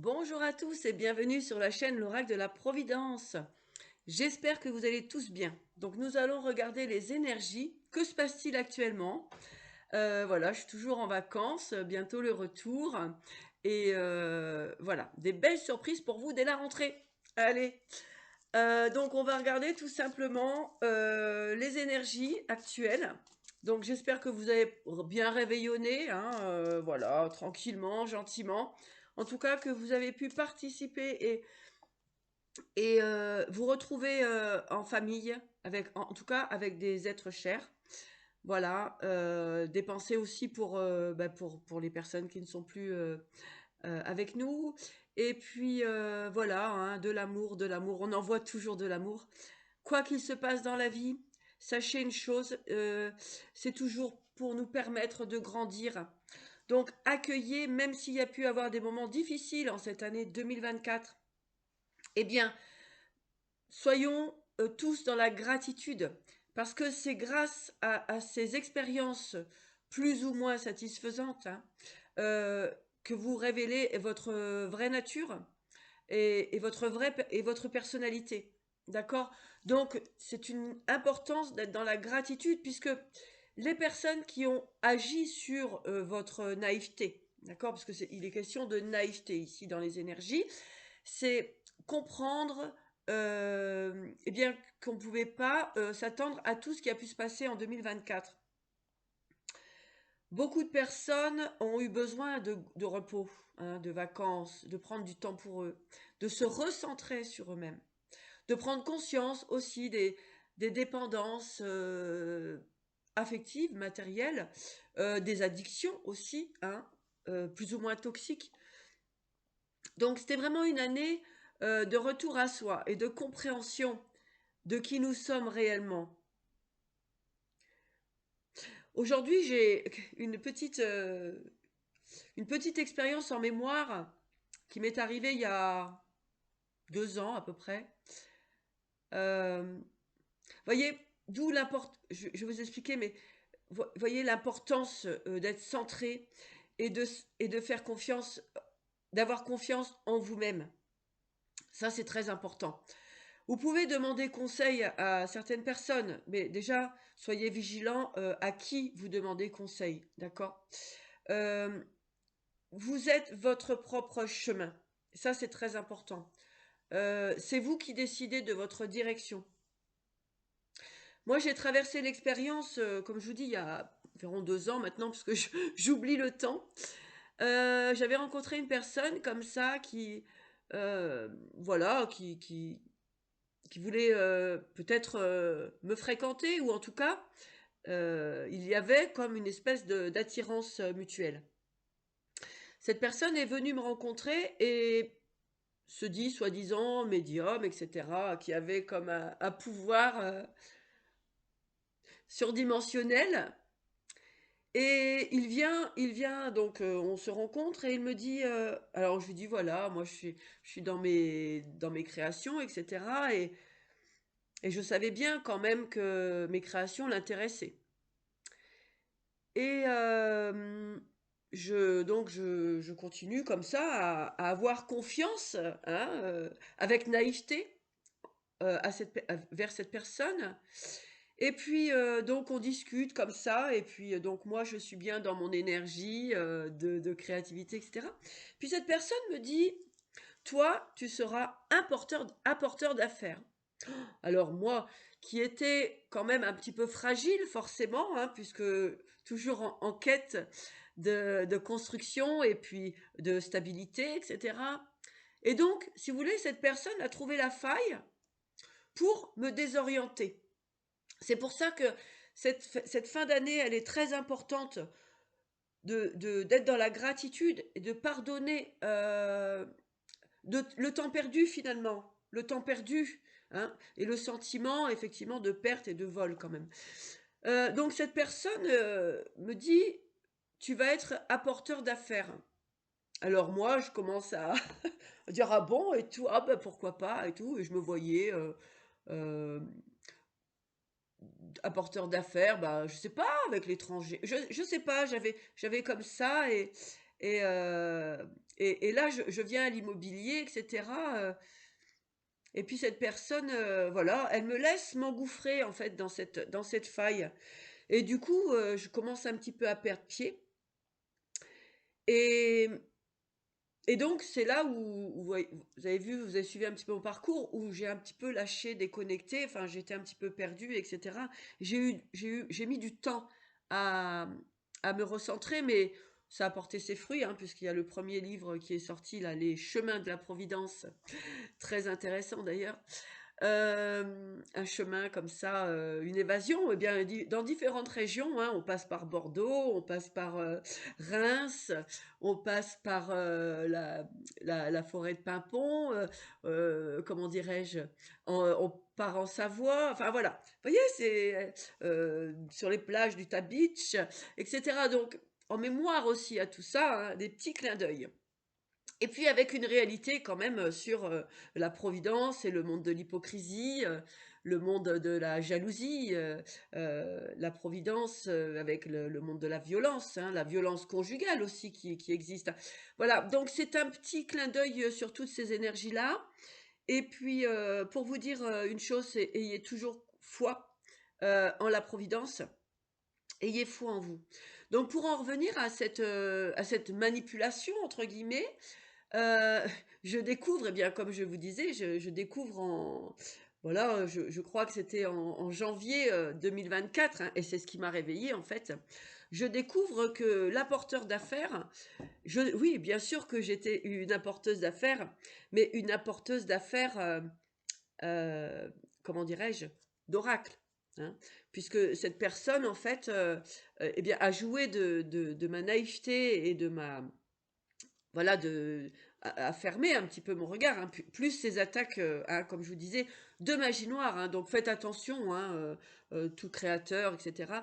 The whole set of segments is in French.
Bonjour à tous et bienvenue sur la chaîne L'Oracle de la Providence. J'espère que vous allez tous bien. Donc nous allons regarder les énergies. Que se passe-t-il actuellement? Voilà, je suis toujours en vacances, bientôt le retour. Et voilà, des belles surprises pour vous dès la rentrée. Allez, donc on va regarder tout simplement les énergies actuelles. Donc j'espère que vous avez bien réveillonné, hein, voilà, tranquillement, gentiment. En tout cas, que vous avez pu participer et vous retrouver en famille, en tout cas avec des êtres chers. Voilà, des pensées aussi pour les personnes qui ne sont plus avec nous. Et puis voilà, hein, de l'amour, on envoie toujours de l'amour. Quoi qu'il se passe dans la vie, sachez une chose, c'est toujours pour nous permettre de grandir. Donc accueillez, même s'il y a pu avoir des moments difficiles en cette année 2024, eh bien, soyons tous dans la gratitude, parce que c'est grâce à ces expériences plus ou moins satisfaisantes, hein, que vous révélez votre vraie nature et votre personnalité. D'accord? Donc, c'est une importance d'être dans la gratitude, puisque les personnes qui ont agi sur votre naïveté, d'accord? Parce il est question de naïveté ici dans les énergies, c'est comprendre eh bien, qu'on ne pouvait pas s'attendre à tout ce qui a pu se passer en 2024. Beaucoup de personnes ont eu besoin de repos, hein, de vacances, de prendre du temps pour eux, de se recentrer sur eux-mêmes, de prendre conscience aussi des dépendances affectives, matérielles, des addictions aussi, hein, plus ou moins toxiques. Donc c'était vraiment une année de retour à soi et de compréhension de qui nous sommes réellement. Aujourd'hui, j'ai une petite expérience en mémoire qui m'est arrivée il y a 2 ans à peu près. Euh, voyez, d'où l'importance, je vais vous expliquer, mais voyez l'importance d'être centré et de faire confiance, d'avoir confiance en vous-même. Ça, c'est très important. Vous pouvez demander conseil à certaines personnes, mais déjà, soyez vigilant à qui vous demandez conseil, d'accord? Euh, Vous êtes votre propre chemin. Ça, c'est très important. C'est vous qui décidez de votre direction. Moi, j'ai traversé l'expérience, comme je vous dis, il y a environ 2 ans maintenant, parce que j'oublie le temps. J'avais rencontré une personne comme ça voilà, qui voulait peut-être me fréquenter, ou en tout cas, il y avait comme une espèce d'attirance mutuelle. Cette personne est venue me rencontrer et se dit soi-disant médium, etc., qui avait comme un pouvoir surdimensionnel. Et il vient donc on se rencontre et il me dit, alors je lui dis voilà, moi je suis dans mes créations, etc. Et je savais bien quand même que mes créations l'intéressaient. Et je continue comme ça à avoir confiance, hein, avec naïveté, vers cette personne. Et puis donc on discute comme ça, et puis donc moi je suis bien dans mon énergie de créativité, etc. Puis cette personne me dit, toi tu seras apporteur d'affaires. Alors moi, qui étais quand même un petit peu fragile forcément, hein, puisque toujours en quête de construction et puis de stabilité, etc. Et donc, si vous voulez, cette personne a trouvé la faille pour me désorienter. C'est pour ça que cette fin d'année, elle est très importante d'être dans la gratitude et de pardonner le temps perdu finalement. Le temps perdu, hein, et le sentiment effectivement de perte et de vol quand même. Donc cette personne me dit, tu vas être apporteur d'affaires. Alors moi, je commence à dire ah bon et tout, ah ben pourquoi pas et tout, et je me voyais euh, apporteur d'affaires, bah je sais pas, avec l'étranger, je sais pas, j'avais comme ça, Et, euh, et là, je viens à l'immobilier, etc. Et puis cette personne, voilà, elle me laisse m'engouffrer en fait dans cette faille. Et du coup, je commence un petit peu à perdre pied. Et, et donc, c'est là où, vous avez vu, vous avez suivi un petit peu mon parcours, où j'ai un petit peu lâché, déconnecté, enfin, j'étais un petit peu perdue, etc. J'ai mis du temps à, à me recentrer, mais ça a porté ses fruits, hein, puisqu'il y a le premier livre qui est sorti, là, Les chemins de la Providence, très intéressant d'ailleurs. Un chemin comme ça, une évasion, eh bien, dans différentes régions, hein, on passe par Bordeaux, on passe par Reims, on passe par la forêt de Pimpon, comment dirais-je, on part en Savoie, enfin voilà. Vous voyez, c'est sur les plages du Beach, etc. Donc, en mémoire aussi à tout ça, hein, des petits clins d'œil. Et puis avec une réalité quand même sur la providence et le monde de l'hypocrisie, le monde de la jalousie, la providence avec le monde de la violence, hein, la violence conjugale aussi qui existe. Voilà, donc c'est un petit clin d'œil sur toutes ces énergies-là. Et puis pour vous dire une chose, c'est ayez toujours foi en la providence, ayez foi en vous. Donc pour en revenir à cette manipulation, entre guillemets, Heu, je découvre, eh bien, comme je vous disais, je découvre voilà, je crois que c'était en janvier, 2024, hein, et c'est ce qui m'a réveillée, en fait. Je découvre que l'apporteur d'affaires, oui, bien sûr que j'étais une apporteuse d'affaires, mais une apporteuse d'affaires, comment dirais-je? D'oracle, hein. Puisque cette personne, en fait, eh bien, a joué de ma naïveté et de ma voilà, à fermer un petit peu mon regard, hein, plus ces attaques, hein, comme je vous disais, de magie noire, hein, donc faites attention, hein, tout créateur, etc.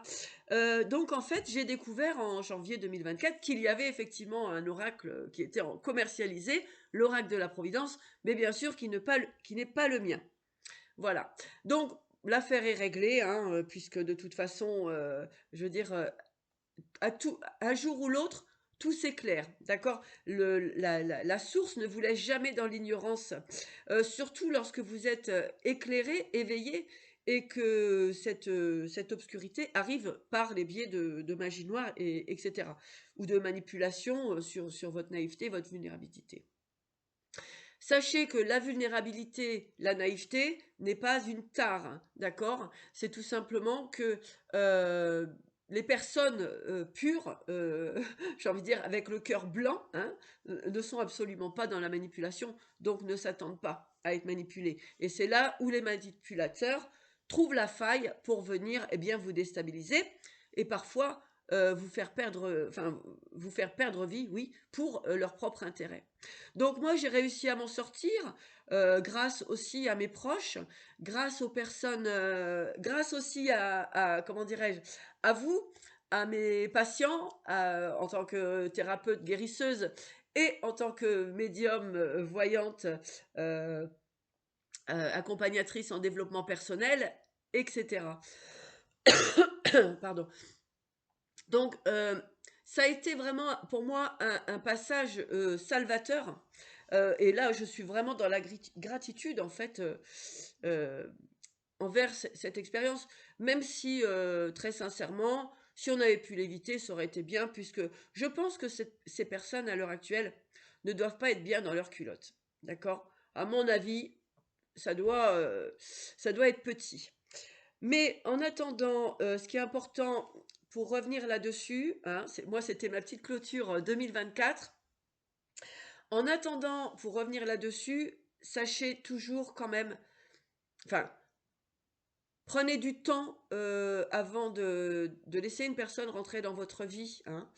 Donc en fait, j'ai découvert en janvier 2024 qu'il y avait effectivement un oracle qui était commercialisé, l'oracle de la Providence, mais bien sûr qui n'est pas le mien. Voilà. Donc l'affaire est réglée, hein, puisque de toute façon, je veux dire, un jour ou l'autre, tout s'éclaire, d'accord. La source ne vous laisse jamais dans l'ignorance, surtout lorsque vous êtes éclairé, éveillé, et que cette obscurité arrive par les biais de magie noire, etc. Ou de manipulation sur votre naïveté, votre vulnérabilité. Sachez que la vulnérabilité, la naïveté n'est pas une tare, hein, d'accord. C'est tout simplement que euh, les personnes pures, j'ai envie de dire avec le cœur blanc, hein, ne sont absolument pas dans la manipulation, donc ne s'attendent pas à être manipulés. Et c'est là où les manipulateurs trouvent la faille pour venir, eh bien, vous déstabiliser et parfois vous faire perdre vie, oui, pour leur propre intérêt. Donc moi, j'ai réussi à m'en sortir grâce aussi à mes proches, grâce aux personnes, grâce aussi comment dirais-je, à vous, à mes patients, en tant que thérapeute guérisseuse et en tant que médium voyante, euh, accompagnatrice en développement personnel, etc. Pardon. Donc, ça a été vraiment pour moi un passage salvateur. Et là, je suis vraiment dans la gratitude, en fait, euh, envers cette expérience, même si, très sincèrement, si on avait pu l'éviter, ça aurait été bien, puisque je pense que ces personnes, à l'heure actuelle, ne doivent pas être bien dans leur culotte. D'accord. À mon avis, ça doit être petit. Mais en attendant, ce qui est important pour revenir là-dessus, hein, moi c'était ma petite clôture 2024. En attendant, pour revenir là-dessus, sachez toujours quand même, enfin, prenez du temps avant de laisser une personne rentrer dans votre vie, hein.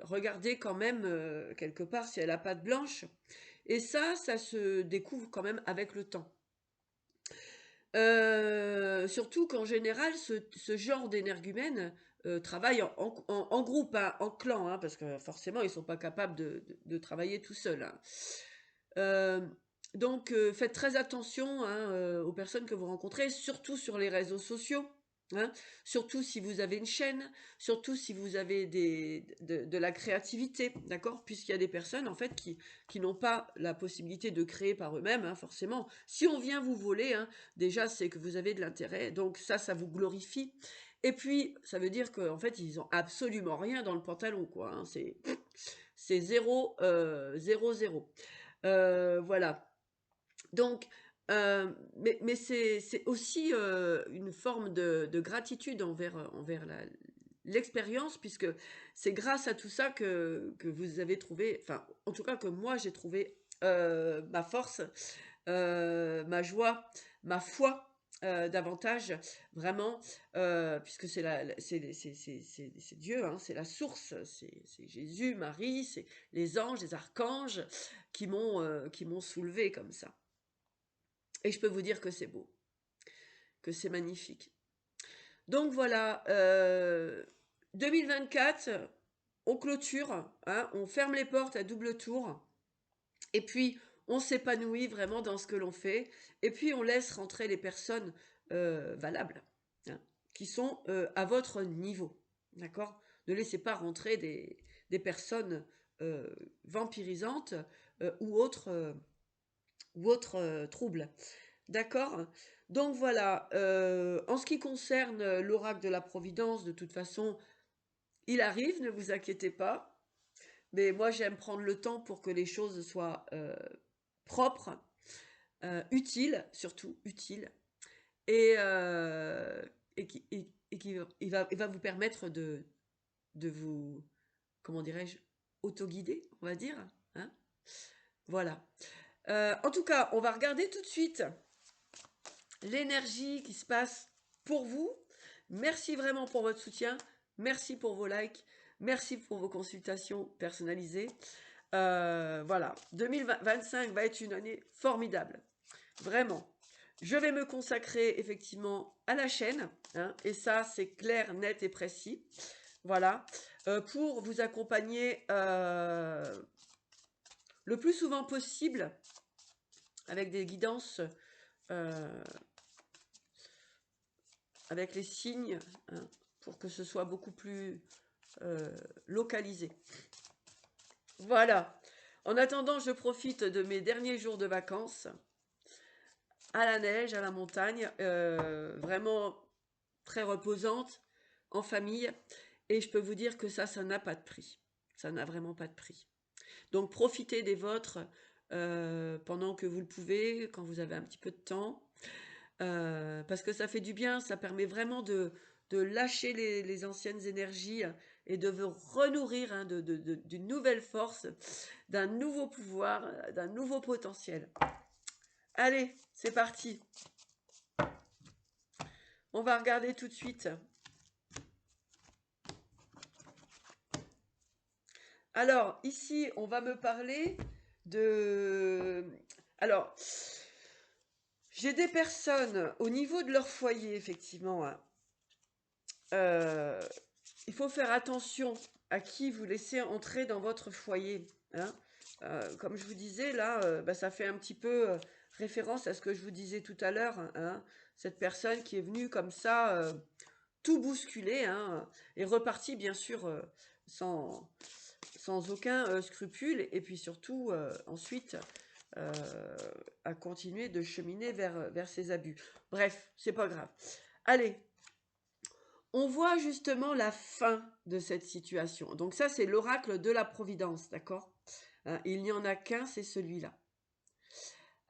Regardez quand même quelque part si elle a patte blanche. Et ça se découvre quand même avec le temps. Surtout qu'en général, ce genre d'énergumènes travaillent en groupe, hein, en clan, hein, parce que forcément, ils ne sont pas capables de travailler tout seuls, hein. Euh, donc, faites très attention, hein, aux personnes que vous rencontrez, surtout sur les réseaux sociaux. hein. Surtout si vous avez une chaîne, surtout si vous avez de la créativité, d'accord? Puisqu'il y a des personnes, en fait, qui n'ont pas la possibilité de créer par eux-mêmes, hein, forcément. Si on vient vous voler, hein, déjà, c'est que vous avez de l'intérêt, donc ça vous glorifie. Et puis, ça veut dire qu'en fait, ils ont absolument rien dans le pantalon, quoi, hein. C'est zéro, zéro, zéro. Voilà. Donc, mais c'est aussi une forme de gratitude envers l'expérience, puisque c'est grâce à tout ça que vous avez trouvé, enfin, en tout cas que moi j'ai trouvé ma force, ma joie, ma foi. Davantage vraiment, puisque c'est Dieu, hein, c'est la source, c'est Jésus, Marie, c'est les anges, les archanges qui m'ont soulevé comme ça. Et je peux vous dire que c'est beau, que c'est magnifique. Donc voilà, 2024, on clôture, hein, on ferme les portes à double tour, et puis on s'épanouit vraiment dans ce que l'on fait, et puis on laisse rentrer les personnes valables, hein, qui sont à votre niveau, d'accord? Ne laissez pas rentrer des personnes euh, vampirisantes ou autres troubles. D'accord? Donc voilà, en ce qui concerne l'oracle de la Providence, de toute façon, il arrive, ne vous inquiétez pas. Mais moi, j'aime prendre le temps pour que les choses soient propres, utiles, surtout utiles, et, il va vous permettre de vous, comment dirais-je, auto-guider, on va dire, hein. Voilà. En tout cas, on va regarder tout de suite l'énergie qui se passe pour vous. Merci vraiment pour votre soutien. Merci pour vos likes. Merci pour vos consultations personnalisées. Voilà, 2025 va être une année formidable. Vraiment. Je vais me consacrer effectivement à la chaîne, hein, et ça c'est clair, net et précis. Voilà, pour vous accompagner le plus souvent possible avec des guidances, euh, avec les signes, hein, pour que ce soit beaucoup plus localisé. Voilà. En attendant, je profite de mes derniers jours de vacances à la neige, à la montagne, vraiment très reposante, en famille. Et je peux vous dire que ça n'a pas de prix. Ça n'a vraiment pas de prix. Donc profitez des vôtres pendant que vous le pouvez, quand vous avez un petit peu de temps. Parce que ça fait du bien, ça permet vraiment de lâcher les anciennes énergies et de vous renourrir, hein, d'une nouvelle force, d'un nouveau pouvoir, d'un nouveau potentiel. Allez, c'est parti. On va regarder tout de suite. Alors, ici, on va me parler de... Alors, j'ai des personnes au niveau de leur foyer, effectivement, hein. Il faut faire attention à qui vous laissez entrer dans votre foyer, hein. Comme je vous disais, là, ça fait un petit peu référence à ce que je vous disais tout à l'heure, hein. Cette personne qui est venue comme ça, tout bousculer, hein, et repartie, bien sûr, sans, sans aucun scrupule, et puis surtout, ensuite, euh, à continuer de cheminer vers ses abus. Bref, c'est pas grave. Allez, on voit justement la fin de cette situation. Donc ça, c'est l'oracle de la Providence, d'accord? Il n'y en a qu'un, c'est celui-là.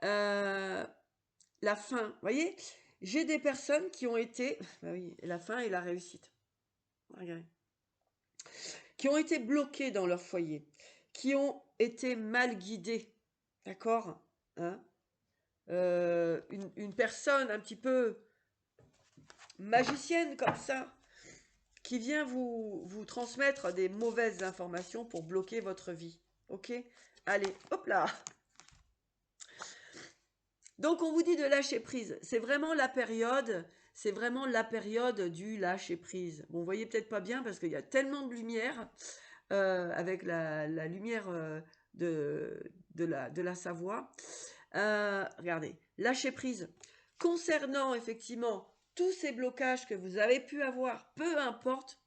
La fin, vous voyez, j'ai des personnes qui ont été... Bah oui, la fin et la réussite. Regardez. Qui ont été bloquées dans leur foyer, qui ont été mal guidées, d'accord, hein? Une personne un petit peu magicienne comme ça, qui vient vous transmettre des mauvaises informations pour bloquer votre vie. Ok? Allez, hop là! Donc on vous dit de lâcher prise. C'est vraiment la période du lâcher prise. Bon, vous voyez peut-être pas bien parce qu'il y a tellement de lumière, avec la lumière de la Savoie. Regardez, lâcher prise. Concernant effectivement tous ces blocages que vous avez pu avoir, peu importe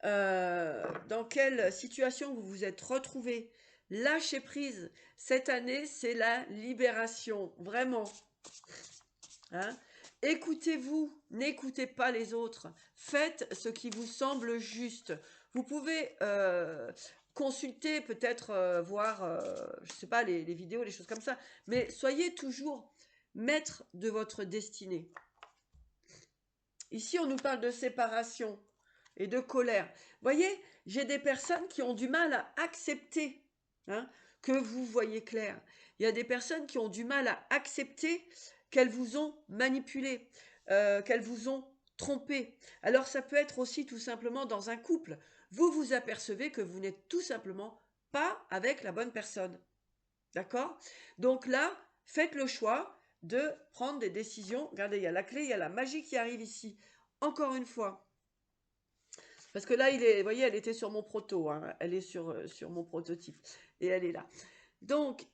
dans quelle situation vous vous êtes retrouvé, lâchez prise. Cette année, c'est la libération, vraiment. Hein? Écoutez-vous, n'écoutez pas les autres. Faites ce qui vous semble juste. Vous pouvez consulter, peut-être voir, je sais pas, les vidéos, les choses comme ça. Mais soyez toujours maître de votre destinée. Ici, on nous parle de séparation et de colère. Voyez, j'ai des personnes qui ont du mal à accepter hein, que vous voyez clair. Il y a des personnes qui ont du mal à accepter qu'elles vous ont manipulé, qu'elles vous ont trompé. Alors ça peut être aussi tout simplement dans un couple. Vous vous apercevez que vous n'êtes tout simplement pas avec la bonne personne. D'accord? Donc là, faites le choix de prendre des décisions. Regardez, il y a la clé, il y a la magie qui arrive ici. Encore une fois. Parce que là, vous voyez, elle était sur mon proto. Hein, elle est sur mon prototype. Et elle est là. Donc,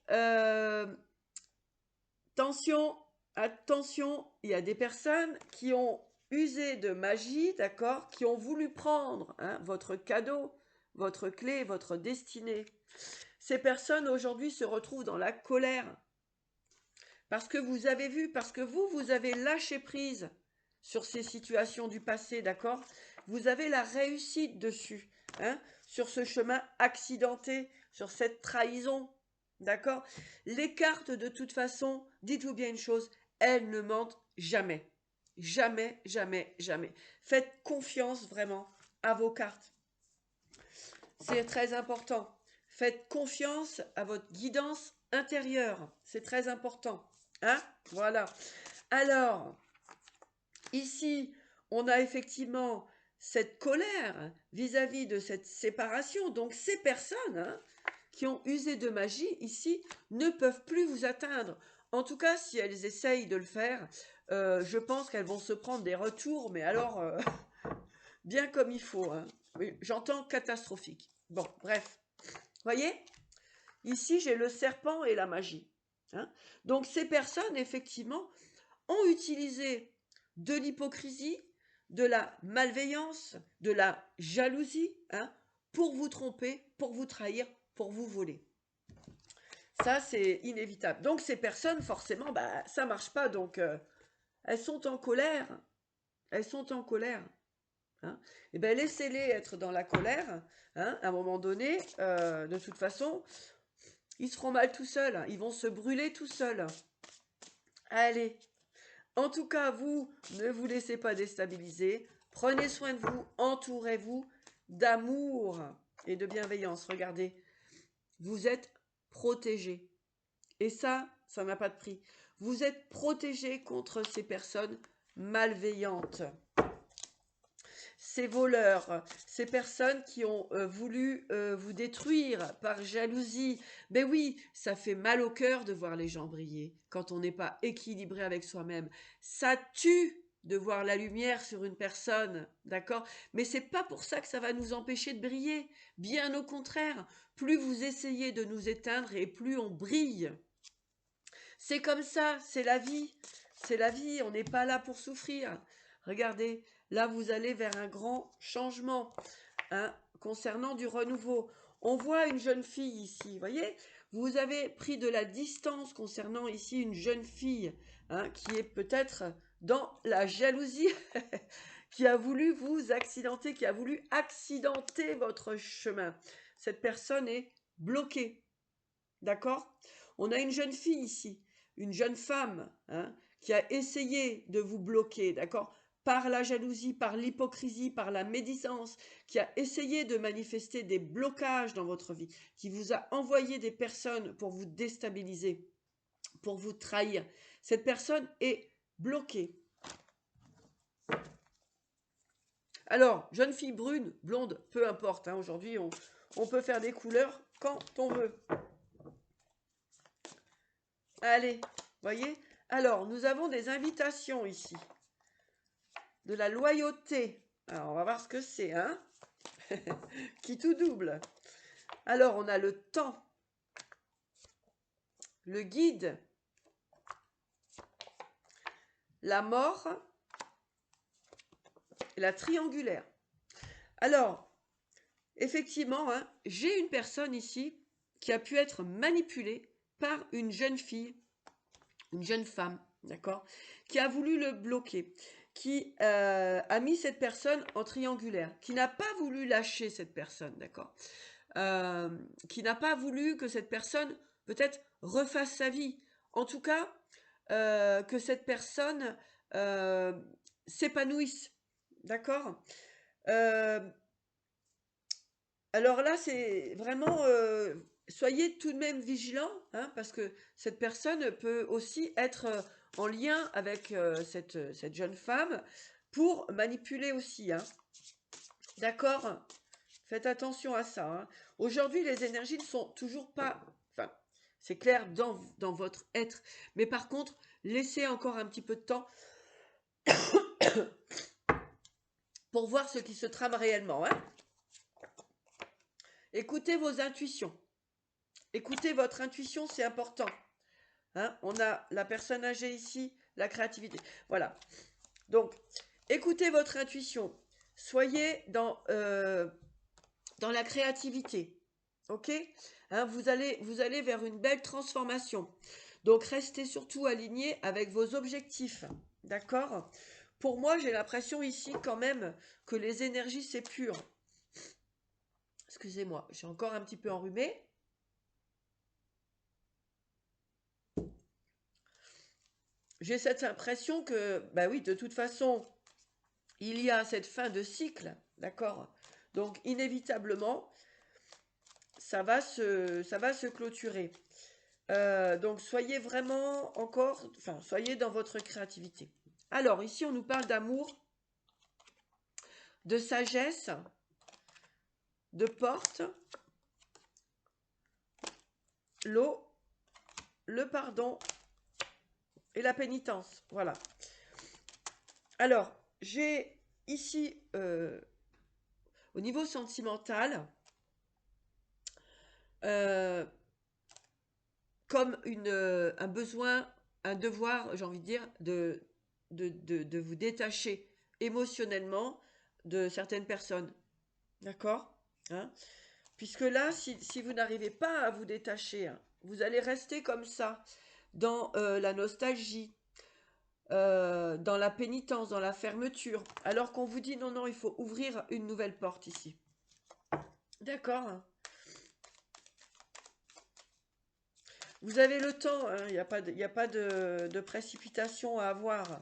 attention, il y a des personnes qui ont usé de magie, d'accord, qui ont voulu prendre hein, votre cadeau, votre clé, votre destinée. Ces personnes aujourd'hui se retrouvent dans la colère. Parce que vous avez vu, parce que vous avez lâché prise sur ces situations du passé, d'accord? Vous avez la réussite dessus, hein, sur ce chemin accidenté, sur cette trahison, d'accord? Les cartes, de toute façon, dites-vous bien une chose, elles ne mentent jamais. Jamais, jamais, jamais. Faites confiance vraiment à vos cartes. C'est très important. Faites confiance à votre guidance intérieure. C'est très important. Hein? Voilà. Alors, ici, on a effectivement cette colère vis-à-vis de cette séparation. Donc, ces personnes hein, qui ont usé de magie, ici, ne peuvent plus vous atteindre. En tout cas, si elles essayent de le faire, je pense qu'elles vont se prendre des retours, mais alors, bien comme il faut. Hein. Oui, j'entends catastrophique. Bon, bref. Voyez? Ici, j'ai le serpent et la magie. Hein. Donc, ces personnes, effectivement, ont utilisé de l'hypocrisie, de la malveillance, de la jalousie, hein, pour vous tromper, pour vous trahir, pour vous voler. Ça, c'est inévitable. Donc, ces personnes, forcément, bah, ça ne marche pas. Donc, elles sont en colère. Elles sont en colère. Hein. Et bien, laissez-les être dans la colère. Hein, à un moment donné, de toute façon, ils seront mal tout seuls. Ils vont se brûler tout seuls. Allez. En tout cas, vous, ne vous laissez pas déstabiliser. Prenez soin de vous. Entourez-vous d'amour et de bienveillance. Regardez, vous êtes protégés. Et ça n'a pas de prix. Vous êtes protégés contre ces personnes malveillantes. Ces voleurs, ces personnes qui ont voulu vous détruire par jalousie. Ben oui, ça fait mal au cœur de voir les gens briller quand on n'est pas équilibré avec soi-même. Ça tue de voir la lumière sur une personne, d'accord? Mais c'est pas pour ça que ça va nous empêcher de briller. Bien au contraire, plus vous essayez de nous éteindre et plus on brille. C'est comme ça, c'est la vie. C'est la vie, on n'est pas là pour souffrir. Regardez, là vous allez vers un grand changement hein, concernant du renouveau. On voit une jeune fille ici, vous voyez? Vous avez pris de la distance concernant ici une jeune fille hein, qui est peut-être dans la jalousie, qui a voulu vous accidenter, qui a voulu accidenter votre chemin. Cette personne est bloquée, d'accord? On a une jeune fille ici, une jeune femme hein, qui a essayé de vous bloquer, d'accord? Par la jalousie, par l'hypocrisie, par la médisance, qui a essayé de manifester des blocages dans votre vie, qui vous a envoyé des personnes pour vous déstabiliser, pour vous trahir. Cette personne est bloquée. Alors, jeune fille brune, blonde, peu importe, hein, aujourd'hui on peut faire des couleurs quand on veut. Allez, voyez? Alors, nous avons des invitations ici. De la loyauté. Alors, on va voir ce que c'est, hein? Qui tout double. Alors, on a le temps. Le guide. La mort et la triangulaire. Alors, effectivement, hein, j'ai une personne ici qui a pu être manipulée par une jeune fille, une jeune femme, d'accord, qui a voulu le bloquer, qui a mis cette personne en triangulaire, qui n'a pas voulu lâcher cette personne, d'accord, qui n'a pas voulu que cette personne peut-être refasse sa vie. En tout cas, que cette personne s'épanouisse, d'accord. Alors là, c'est vraiment, soyez tout de même vigilants, hein, parce que cette personne peut aussi être en lien avec cette jeune femme pour manipuler aussi, hein. D'accord? Faites attention à ça, hein. Aujourd'hui, les énergies ne sont toujours pas... Enfin, c'est clair dans votre être. Mais par contre, laissez encore un petit peu de temps pour voir ce qui se trame réellement, hein. Écoutez vos intuitions. Écoutez votre intuition, c'est important. Hein, on a la personne âgée ici, la créativité. Voilà. Donc, écoutez votre intuition. Soyez dans la créativité. Ok, hein, vous allez vers une belle transformation. Donc, restez surtout aligné avec vos objectifs. D'accord? Pour moi, j'ai l'impression ici quand même que les énergies, c'est pur. Excusez-moi, je suis encore un petit peu enrhumée. J'ai cette impression que, bah oui, de toute façon, il y a cette fin de cycle, d'accord? Donc, inévitablement, ça va se clôturer. Donc, soyez vraiment encore, enfin, soyez dans votre créativité. Alors, ici, on nous parle d'amour, de sagesse, de porte, l'eau, le pardon et la pénitence. Voilà. Alors, j'ai ici, au niveau sentimental, comme un besoin, un devoir, j'ai envie de dire, de vous détacher émotionnellement de certaines personnes. D'accord, hein? Puisque là, si vous n'arrivez pas à vous détacher, hein, vous allez rester comme ça, dans la nostalgie, dans la pénitence, dans la fermeture, alors qu'on vous dit non, non, il faut ouvrir une nouvelle porte ici. D'accord, hein? Vous avez le temps, hein, il n'y a pas de précipitation à avoir.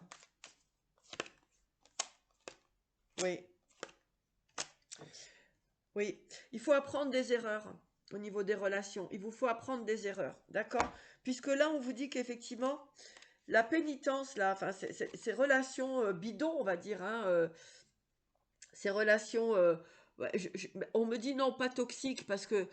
Oui, oui. Il faut apprendre des erreurs au niveau des relations. Il vous faut apprendre des erreurs, d'accord? Puisque là, on vous dit qu'effectivement, la pénitence, là, enfin, ces relations bidons, on va dire, hein, ces relations... ouais, on me dit non, pas toxique, parce que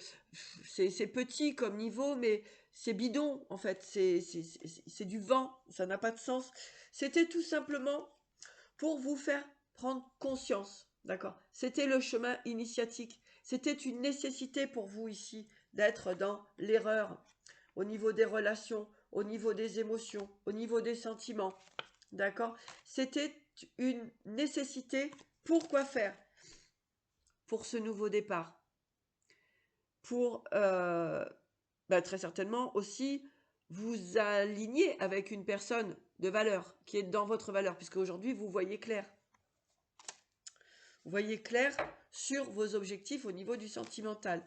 c'est petit comme niveau, mais c'est bidon, en fait. C'est du vent, ça n'a pas de sens. C'était tout simplement pour vous faire prendre conscience, d'accord? C'était le chemin initiatique. C'était une nécessité pour vous ici d'être dans l'erreur au niveau des relations, au niveau des émotions, au niveau des sentiments, d'accord? C'était une nécessité. Pourquoi faire? Pour ce nouveau départ. Pour très certainement aussi vous aligner avec une personne de valeur, qui est dans votre valeur, puisque aujourd'hui vous voyez clair. Vous voyez clair sur vos objectifs au niveau du sentimental.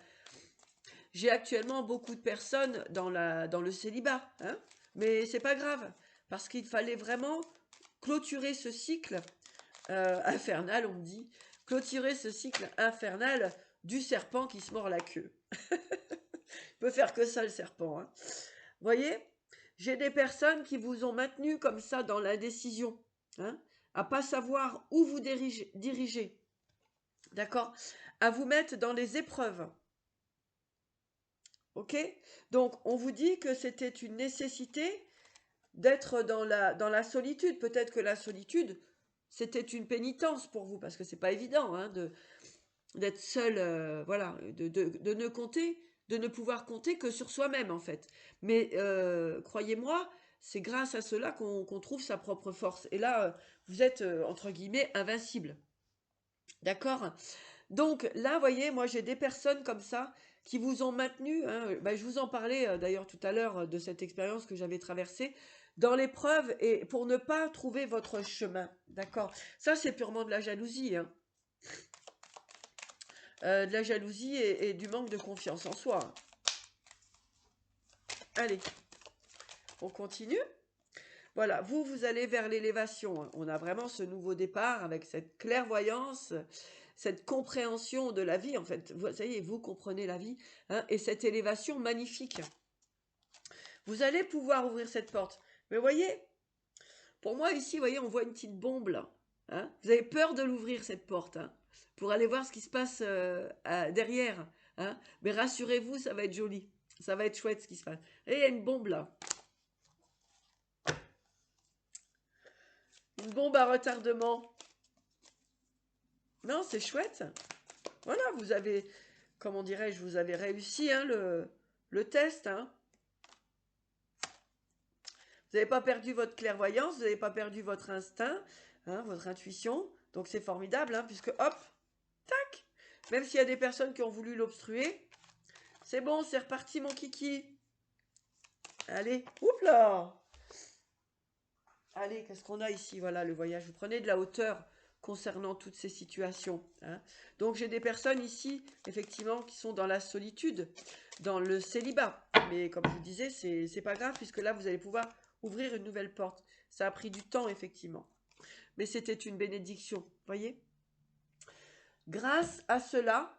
J'ai actuellement beaucoup de personnes dans le célibat, hein, mais c'est pas grave, parce qu'il fallait vraiment clôturer ce cycle infernal, on me dit, clôturer ce cycle infernal du serpent qui se mord la queue. Il peut faire que ça, le serpent, hein. Vous voyez, j'ai des personnes qui vous ont maintenu comme ça dans l'indécision, hein, à pas savoir où vous diriger, d'accord, à vous mettre dans les épreuves. Ok? Donc, on vous dit que c'était une nécessité d'être dans la solitude. Peut-être que la solitude, c'était une pénitence pour vous, parce que c'est pas évident, hein, d'être seul, voilà, de ne pouvoir compter que sur soi-même, en fait. Mais croyez-moi, c'est grâce à cela qu'on trouve sa propre force. Et là, vous êtes, entre guillemets, invincible. D'accord? Donc là, vous voyez, moi j'ai des personnes comme ça qui vous ont maintenu, hein, bah, je vous en parlais d'ailleurs tout à l'heure de cette expérience que j'avais traversée, dans l'épreuve et pour ne pas trouver votre chemin. D'accord? Ça, c'est purement de la jalousie, hein. De la jalousie et du manque de confiance en soi, hein. Allez, on continue. Voilà, vous allez vers l'élévation, hein. On a vraiment ce nouveau départ avec cette clairvoyance, cette compréhension de la vie. En fait, ça y est, vous comprenez la vie, hein, et cette élévation magnifique. Vous allez pouvoir ouvrir cette porte. Mais voyez, pour moi ici, voyez, on voit une petite bombe là, hein. Vous avez peur de l'ouvrir cette porte, hein, pour aller voir ce qui se passe derrière, hein. Mais rassurez-vous, ça va être joli. Ça va être chouette ce qui se passe. Et il y a une bombe là. Une bombe à retardement. Non, c'est chouette. Voilà, vous avez, comment dirais-je, vous avez réussi, hein, le test, hein. Vous n'avez pas perdu votre clairvoyance, vous n'avez pas perdu votre instinct, hein, votre intuition. Donc c'est formidable, hein, puisque hop, tac, même s'il y a des personnes qui ont voulu l'obstruer, c'est bon, c'est reparti mon kiki. Allez, oups là. Allez, qu'est-ce qu'on a ici? Voilà, le voyage. Vous prenez de la hauteur concernant toutes ces situations, hein. Donc j'ai des personnes ici, effectivement, qui sont dans la solitude, dans le célibat. Mais comme je vous disais, c'est pas grave, puisque là, vous allez pouvoir ouvrir une nouvelle porte. Ça a pris du temps, effectivement. Mais c'était une bénédiction, voyez? Grâce à cela,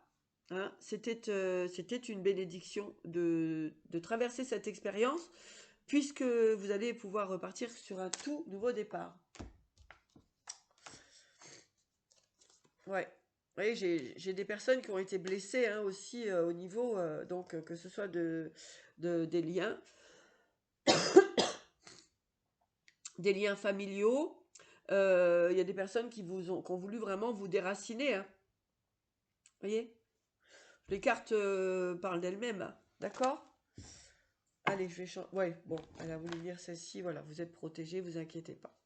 hein, c'était une bénédiction de traverser cette expérience, puisque vous allez pouvoir repartir sur un tout nouveau départ. Ouais. Oui, j'ai des personnes qui ont été blessées, hein, aussi au niveau, donc que ce soit des liens familiaux. Il y a des personnes qui ont voulu vraiment vous déraciner, hein. Vous voyez? Les cartes parlent d'elles-mêmes, hein. D'accord? Allez, je vais changer. Ouais, bon, elle a voulu lire celle-ci. Voilà, vous êtes protégés, vous inquiétez pas.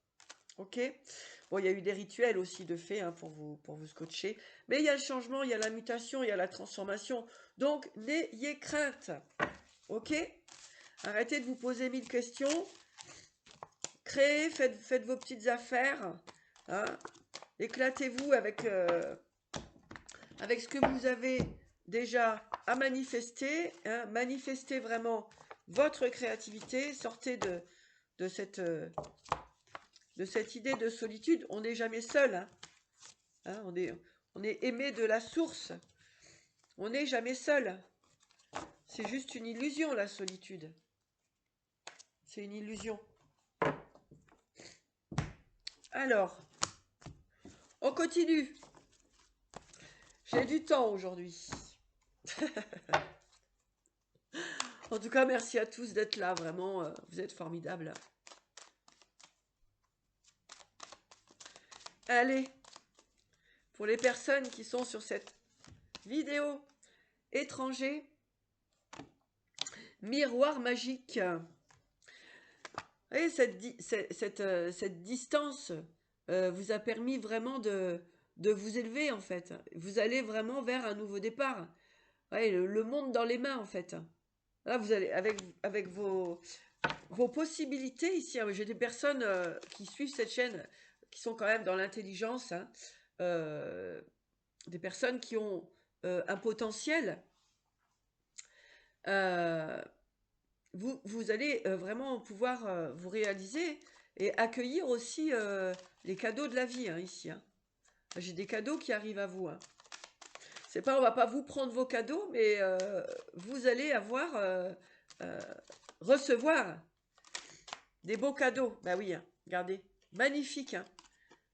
Ok? Bon, il y a eu des rituels aussi de fait, hein, pour vous scotcher. Mais il y a le changement, il y a la mutation, il y a la transformation. Donc, n'ayez crainte. Ok? Arrêtez de vous poser 1000 questions. Créez, faites vos petites affaires, hein. Éclatez-vous avec ce que vous avez déjà à manifester, hein. Manifestez vraiment votre créativité. Sortez de cette idée de solitude. On n'est jamais seul, hein. Hein, on est aimé de la source. On n'est jamais seul. C'est juste une illusion, la solitude. C'est une illusion. Alors, on continue. J'ai du temps aujourd'hui. En tout cas, merci à tous d'être là. Vraiment, vous êtes formidables. Allez, pour les personnes qui sont sur cette vidéo étranger, miroir magique. Et cette distance vous a permis vraiment de vous élever, en fait. Vous allez vraiment vers un nouveau départ. Ouais, le monde dans les mains, en fait. Là, vous allez, avec vos possibilités ici, hein. J'ai des personnes qui suivent cette chaîne, qui sont quand même dans l'intelligence, hein. Euh, des personnes qui ont un potentiel. Euh, vous allez vraiment pouvoir vous réaliser et accueillir aussi les cadeaux de la vie, hein, ici, hein. J'ai des cadeaux qui arrivent à vous, hein. C'est pas, on va pas vous prendre vos cadeaux, mais vous allez avoir euh, recevoir des beaux cadeaux. Bah oui, hein, regardez, magnifique, hein.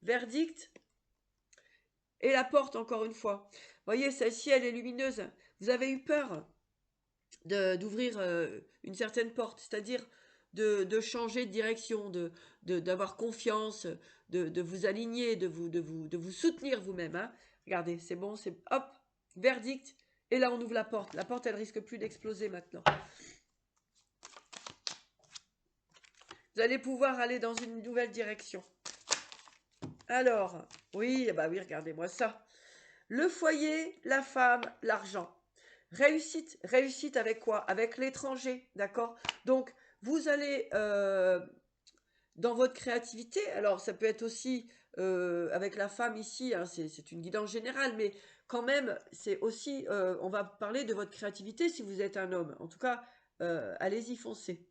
Verdict et la porte encore une fois. Voyez, celle-ci, elle est lumineuse. Vous avez eu peur d'ouvrir une certaine porte, c'est-à-dire de changer de direction, d'avoir confiance, de vous aligner, de vous soutenir vous-même, hein. Regardez, c'est bon, c'est hop, verdict, et là on ouvre la porte. La porte, elle risque plus d'exploser maintenant. Vous allez pouvoir aller dans une nouvelle direction. Alors, oui, bah oui, regardez-moi ça. Le foyer, la femme, l'argent. Réussite, réussite avec quoi? Avec l'étranger, d'accord? Donc, vous allez dans votre créativité, alors ça peut être aussi avec la femme ici, hein, c'est une guidance générale, mais quand même, c'est aussi, on va parler de votre créativité si vous êtes un homme. En tout cas, allez-y, foncez.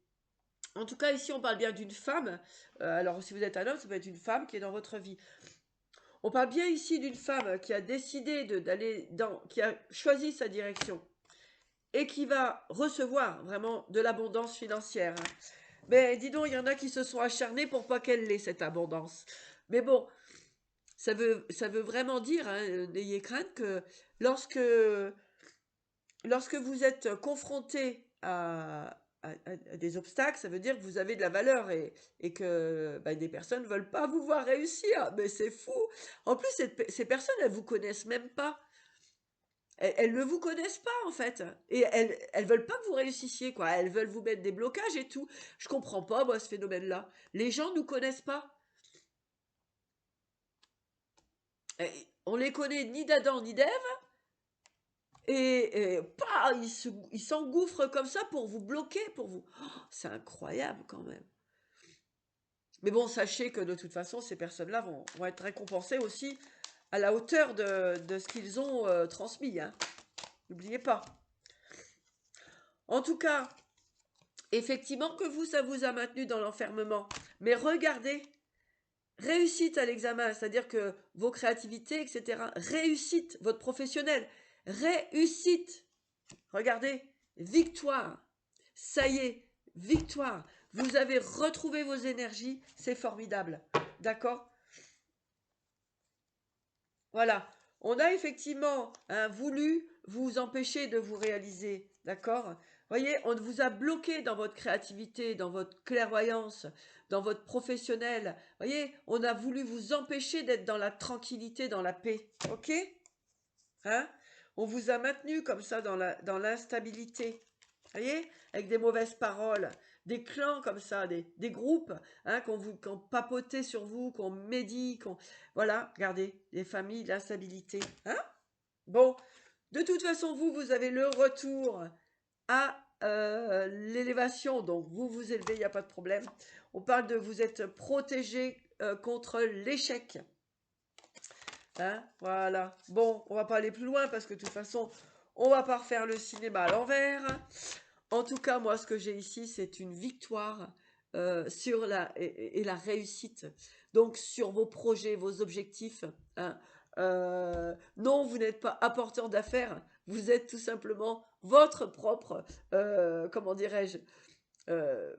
En tout cas, ici, on parle bien d'une femme. Alors, si vous êtes un homme, ça peut être une femme qui est dans votre vie. On parle bien ici d'une femme qui a décidé d'aller dans, qui a choisi sa direction et qui va recevoir vraiment de l'abondance financière. Mais dis donc, il y en a qui se sont acharnés pour pas qu'elle ait cette abondance. Mais bon, ça veut vraiment dire, hein, n'ayez crainte que lorsque, lorsque vous êtes confronté à des obstacles, ça veut dire que vous avez de la valeur et que bah, des personnes ne veulent pas vous voir réussir. Mais c'est fou. En plus, ces personnes, elles vous connaissent même pas. Elles ne vous connaissent pas en fait. Et elles veulent pas que vous réussissiez, quoi. Elles veulent vous mettre des blocages et tout. Je comprends pas, moi, ce phénomène-là. Les gens nous connaissent pas. On les connaît ni d'Adam ni d'Ève. Et pas, ils s'engouffrent comme ça pour vous bloquer, pour vous. Oh, c'est incroyable quand même. Mais bon, sachez que de toute façon, ces personnes-là vont être récompensées aussi à la hauteur de ce qu'ils ont transmis. Hein. N'oubliez pas. En tout cas, effectivement que vous, ça vous a maintenu dans l'enfermement. Mais regardez, réussite à l'examen, c'est-à-dire que vos créativités, etc. Réussite, votre professionnel, réussite. Regardez, victoire. Ça y est, victoire. Vous avez retrouvé vos énergies, c'est formidable. D'accord? Voilà. On a effectivement voulu vous empêcher de vous réaliser. D'accord? Voyez, on vous a bloqué dans votre créativité, dans votre clairvoyance, dans votre professionnel. Voyez, on a voulu vous empêcher d'être dans la tranquillité, dans la paix. Ok? Hein? On vous a maintenu comme ça dans l'instabilité. Voyez? Avec des mauvaises paroles, des clans comme ça, des groupes hein, qu'on papotait sur vous, qu'on médit, voilà, regardez, les familles, l'instabilité. Hein? Bon, de toute façon, vous avez le retour à l'élévation, donc vous vous élevez, il n'y a pas de problème. On parle de vous êtes protégé contre l'échec. Hein, voilà. Bon, on va pas aller plus loin parce que de toute façon, on va pas refaire le cinéma à l'envers. En tout cas, moi, ce que j'ai ici, c'est une victoire sur et la réussite. Donc, sur vos projets, vos objectifs. Hein. Non, vous n'êtes pas apporteur d'affaires. Vous êtes tout simplement votre propre, comment dirais-je, euh,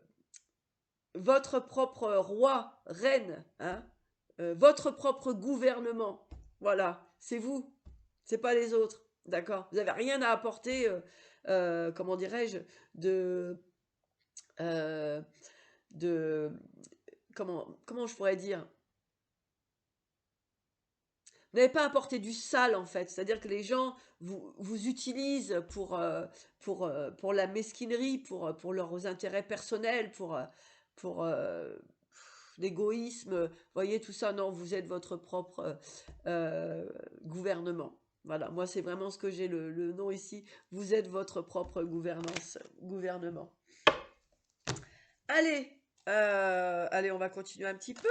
votre propre roi, reine, hein, votre propre gouvernement. Voilà, c'est vous, c'est pas les autres, d'accord? Vous n'avez rien à apporter, comment dirais-je, de, euh, de, comment je pourrais dire? Vous n'avez pas apporté du sale en fait, c'est-à-dire que les gens vous utilisent pour la mesquinerie, pour leurs intérêts personnels, pour l'égoïsme, voyez tout ça, non, vous êtes votre propre gouvernement. Voilà, moi c'est vraiment ce que j'ai le nom ici, vous êtes votre propre gouvernement. Allez, allez, on va continuer un petit peu.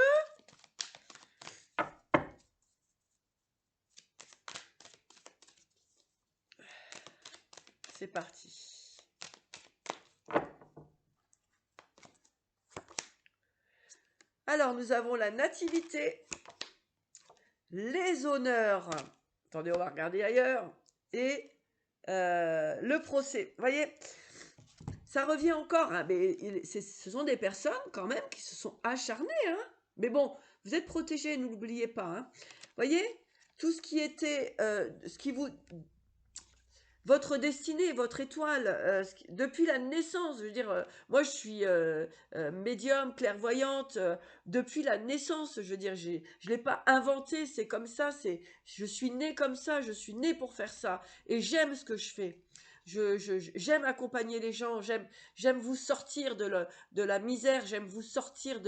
C'est parti. Alors, nous avons la nativité, les honneurs. Attendez, on va regarder ailleurs. Et le procès. Vous voyez, ça revient encore. Hein, mais ce sont des personnes quand même qui se sont acharnées. Hein. Mais bon, vous êtes protégés, ne l'oubliez pas. Hein. Vous voyez, tout ce qui était, ce qui vous votre destinée, votre étoile, depuis la naissance, je veux dire, moi je suis médium, clairvoyante, depuis la naissance, je veux dire, je ne l'ai pas inventé, c'est comme ça, je suis née comme ça, je suis née pour faire ça, et j'aime ce que je fais. J'aime accompagner les gens, j'aime vous sortir de la misère, j'aime vous sortir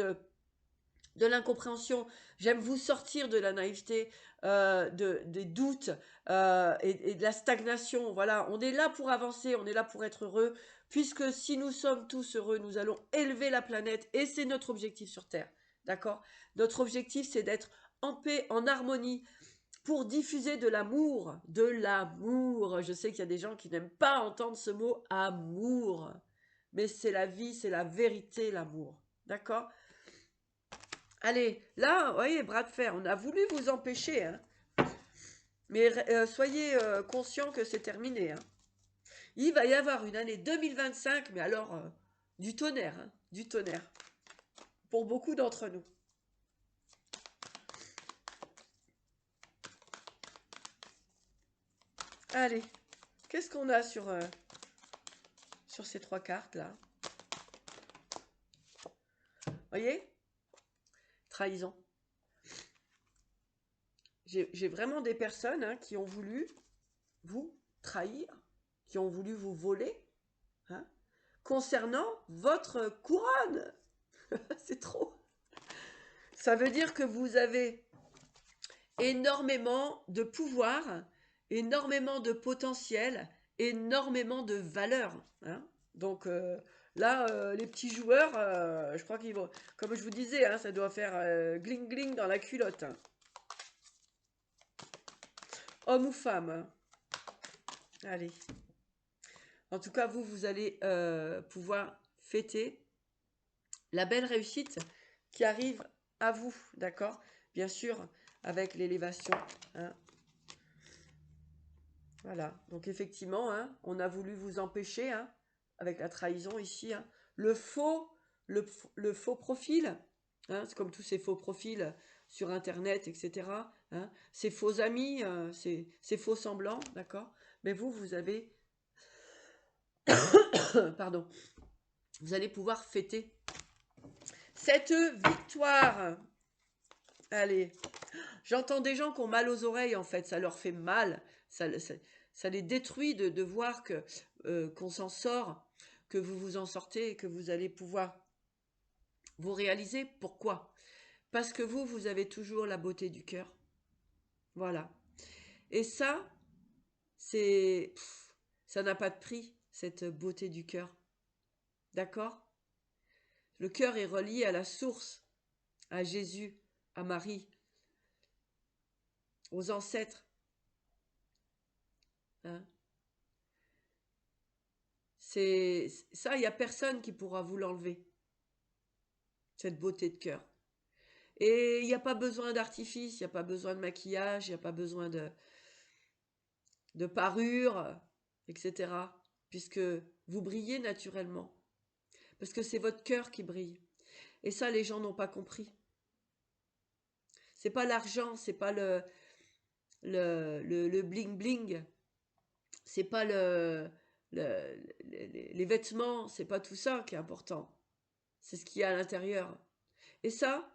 de l'incompréhension. J'aime vous sortir de la naïveté, des doutes et de la stagnation. Voilà, on est là pour avancer, on est là pour être heureux, puisque si nous sommes tous heureux, nous allons élever la planète et c'est notre objectif sur Terre. D'accord? Notre objectif, c'est d'être en paix, en harmonie, pour diffuser de l'amour. De l'amour. Je sais qu'il y a des gens qui n'aiment pas entendre ce mot amour. Mais c'est la vie, c'est la vérité, l'amour. D'accord? Allez, là, vous voyez, bras de fer, on a voulu vous empêcher, hein. Mais soyez conscients que c'est terminé, hein. Il va y avoir une année 2025, mais alors du tonnerre, hein, du tonnerre, pour beaucoup d'entre nous. Allez, qu'est-ce qu'on a sur ces 3 cartes-là? Voyez? Trahison. J'ai vraiment des personnes, hein, qui ont voulu vous trahir, qui ont voulu vous voler, hein, concernant votre couronne. C'est trop. Ça veut dire que vous avez énormément de pouvoir, énormément de potentiel, énormément de valeur, hein. Donc là, les petits joueurs, je crois qu'ils vont, comme je vous disais, hein, ça doit faire gling gling dans la culotte, hein. Homme ou femme, hein. Allez. En tout cas, vous allez pouvoir fêter la belle réussite qui arrive à vous, d'accord? Bien sûr, avec l'élévation, hein. Voilà, donc effectivement, hein, on a voulu vous empêcher, hein, avec la trahison ici, hein, le faux, le faux profil, hein, c'est comme tous ces faux profils sur Internet, etc., hein, ces faux amis, ces faux semblants, d'accord? Mais vous avez, pardon, vous allez pouvoir fêter cette victoire. Allez, j'entends des gens qui ont mal aux oreilles, en fait, ça leur fait mal, ça les détruit de voir qu'on s'en sort, que vous vous en sortez et que vous allez pouvoir vous réaliser. Pourquoi? Parce que vous avez toujours la beauté du cœur. Voilà. Et ça, ça n'a pas de prix, cette beauté du cœur. D'accord? Le cœur est relié à la source, à Jésus, à Marie, aux ancêtres, hein. C'est ça, il n'y a personne qui pourra vous l'enlever, cette beauté de cœur. Et il n'y a pas besoin d'artifice, il n'y a pas besoin de maquillage, il n'y a pas besoin de parure, etc. Puisque vous brillez naturellement. Parce que c'est votre cœur qui brille. Et ça, les gens n'ont pas compris. C'est pas l'argent, c'est pas le bling bling, c'est pas les vêtements, c'est pas tout ça qui est important. C'est ce qu'il y a à l'intérieur. Et ça,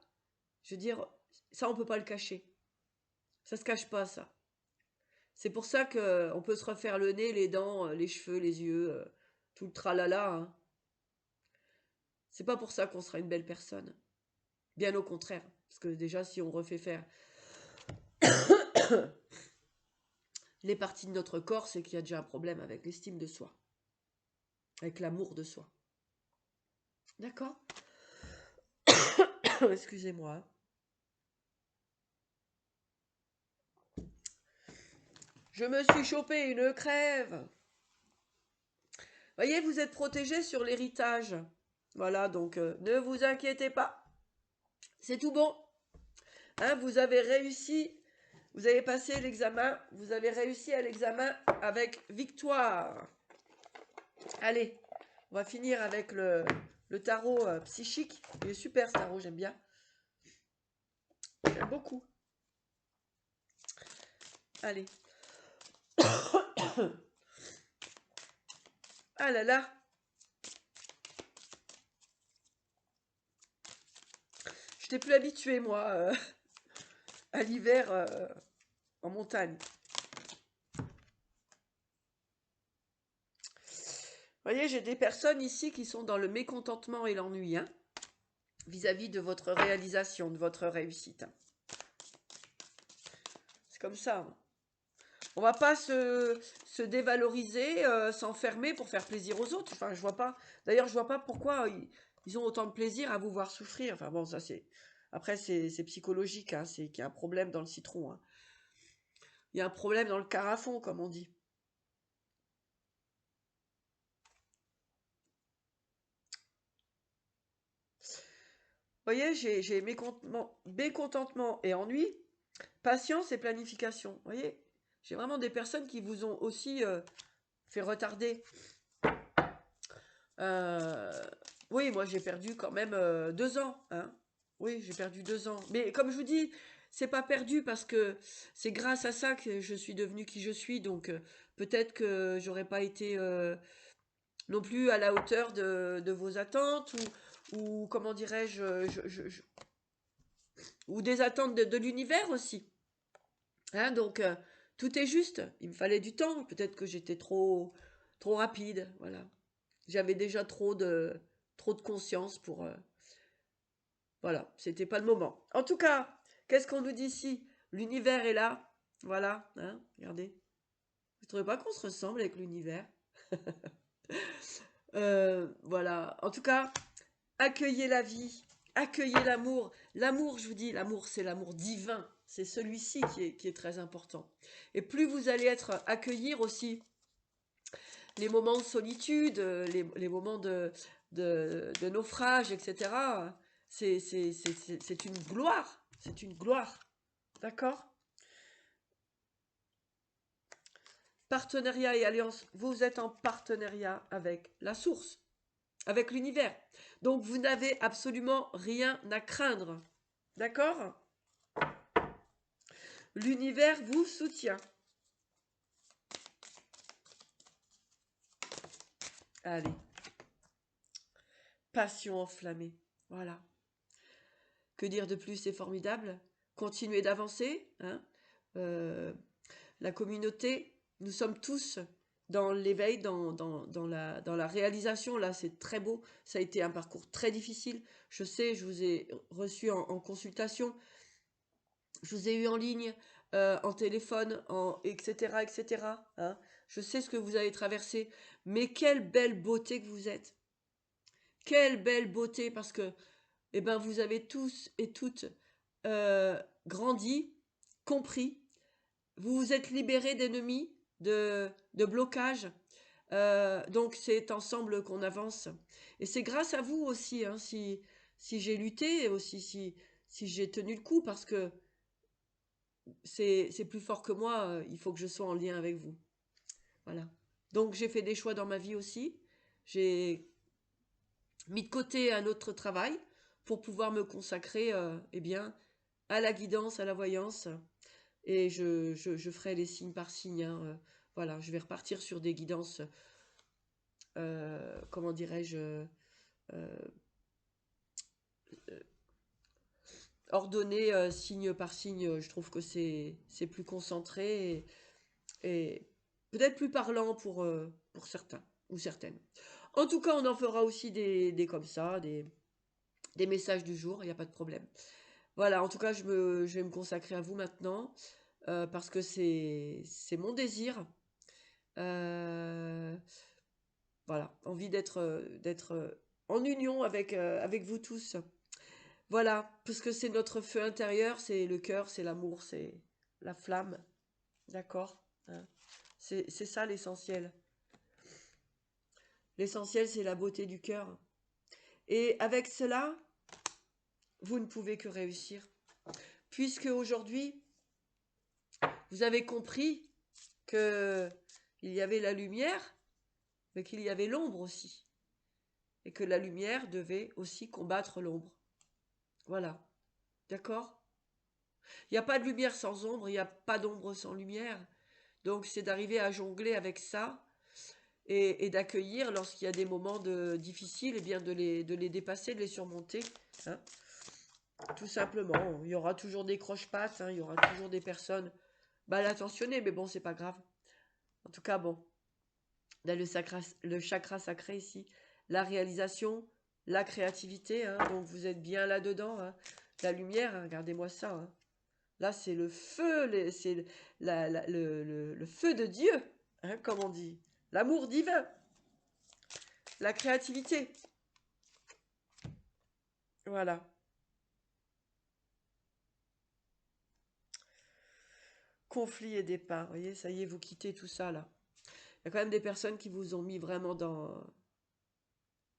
je veux dire, ça on peut pas le cacher. Ça se cache pas, ça. C'est pour ça qu'on peut se refaire le nez, les dents, les cheveux, les yeux, tout le tralala, hein. C'est pas pour ça qu'on sera une belle personne. Bien au contraire. Parce que déjà, si on refait faire les parties de notre corps, c'est qu'il y a déjà un problème avec l'estime de soi. Avec l'amour de soi. D'accord? Excusez-moi. Je me suis chopé une crève. Voyez, vous êtes protégé sur l'héritage. Voilà, donc ne vous inquiétez pas. C'est tout bon. Hein, vous avez réussi. Vous avez passé l'examen. Vous avez réussi à l'examen avec victoire. Allez, on va finir avec le tarot psychique. Il est super ce tarot, j'aime bien. J'aime beaucoup. Allez. Ah là là. Je n'étais plus habituée, moi, à l'hiver en montagne. Vous voyez, j'ai des personnes ici qui sont dans le mécontentement et l'ennui, hein. vis-à-vis de votre réalisation, de votre réussite. C'est comme ça. Hein. On va pas se dévaloriser, s'enfermer pour faire plaisir aux autres. Enfin, je vois pas. D'ailleurs, je vois pas pourquoi ils ont autant de plaisir à vous voir souffrir. Enfin bon, ça c'est. Après, c'est psychologique. Hein, c'est qu'il y a un problème dans le citron. Hein. Il y a un problème dans le carafon, comme on dit. Vous voyez, j'ai mécontentement et ennui, patience et planification. Vous voyez, j'ai vraiment des personnes qui vous ont aussi fait retarder. Euh, oui, moi j'ai perdu quand même 2 ans. Hein. Oui, j'ai perdu 2 ans. Mais comme je vous dis, c'est pas perdu parce que c'est grâce à ça que je suis devenue qui je suis. Donc peut-être que j'aurais pas été non plus à la hauteur de vos attentes ou comment dirais-je, ou des attentes de l'univers aussi. Hein, donc tout est juste. Il me fallait du temps. Peut-être que j'étais trop rapide. Voilà. J'avais déjà trop de conscience pour. Voilà, c'était pas le moment. En tout cas, qu'est-ce qu'on nous dit ici? L'univers est là. Voilà, hein, regardez. Vous ne trouvez pas qu'on se ressemble avec l'univers? Voilà. En tout cas, accueillez la vie, accueillez l'amour. L'amour, je vous dis, l'amour, c'est l'amour divin. C'est celui-ci qui est très important. Et plus vous allez être accueillir aussi les moments de solitude, les moments de naufrage, etc. C'est une gloire. C'est une gloire. D'accord? Partenariat et alliance, vous êtes en partenariat avec la source, avec l'univers. Donc vous n'avez absolument rien à craindre. D'accord? L'univers vous soutient. Allez, passion enflammée. Voilà. Que dire de plus? C'est formidable. Continuez d'avancer. Hein. Euh, la communauté, nous sommes tous dans l'éveil, dans la réalisation. Là, c'est très beau. Ça a été un parcours très difficile. Je sais, je vous ai reçu en consultation. Je vous ai eu en ligne, en téléphone, etc., etc. Hein. Je sais ce que vous avez traversé. Mais quelle belle beauté que vous êtes. Quelle belle beauté, parce que eh ben, vous avez tous et toutes grandi, compris. Vous vous êtes libérés d'ennemis, de blocages. Donc c'est ensemble qu'on avance. Et c'est grâce à vous aussi, hein, si j'ai lutté, et aussi si j'ai tenu le coup, parce que c'est plus fort que moi, il faut que je sois en lien avec vous. Voilà. Donc j'ai fait des choix dans ma vie aussi. J'ai mis de côté un autre travail pour pouvoir me consacrer eh bien, à la guidance, à la voyance. Et je ferai les signes par signe. Hein, voilà, je vais repartir sur des guidances, comment dirais-je, euh, ordonnées signe par signe. Je trouve que c'est plus concentré et peut-être plus parlant pour certains ou certaines. En tout cas, on en fera aussi des comme ça, des messages du jour, il n'y a pas de problème. Voilà, en tout cas, je vais me consacrer à vous maintenant parce que c'est mon désir. Euh, voilà, envie d'être en union avec vous tous. Voilà, parce que c'est notre feu intérieur, c'est le cœur, c'est l'amour, c'est la flamme. D'accord? Hein. C'est ça l'essentiel. L'essentiel, c'est la beauté du cœur. Et avec cela, vous ne pouvez que réussir. Puisque aujourd'hui, vous avez compris que il y avait la lumière, mais qu'il y avait l'ombre aussi. Et que la lumière devait aussi combattre l'ombre. Voilà. D'accord? Il n'y a pas de lumière sans ombre, il n'y a pas d'ombre sans lumière. Donc c'est d'arriver à jongler avec ça et d'accueillir lorsqu'il y a des moments difficiles, et bien de les dépasser, de les surmonter. Hein. Tout simplement. Il y aura toujours des croche-pattes, hein, il y aura toujours des personnes mal intentionnées, mais bon, c'est pas grave. En tout cas, bon, dans le chakra sacré ici, la réalisation, la créativité, hein, donc vous êtes bien là-dedans, hein. La lumière, hein, regardez-moi ça, hein. Là, c'est le feu, c'est le feu de Dieu, hein, comme on dit. L'amour divin, la créativité. Voilà. Conflit et départ, vous voyez, ça y est, vous quittez tout ça, là. Il y a quand même des personnes qui vous ont mis vraiment dans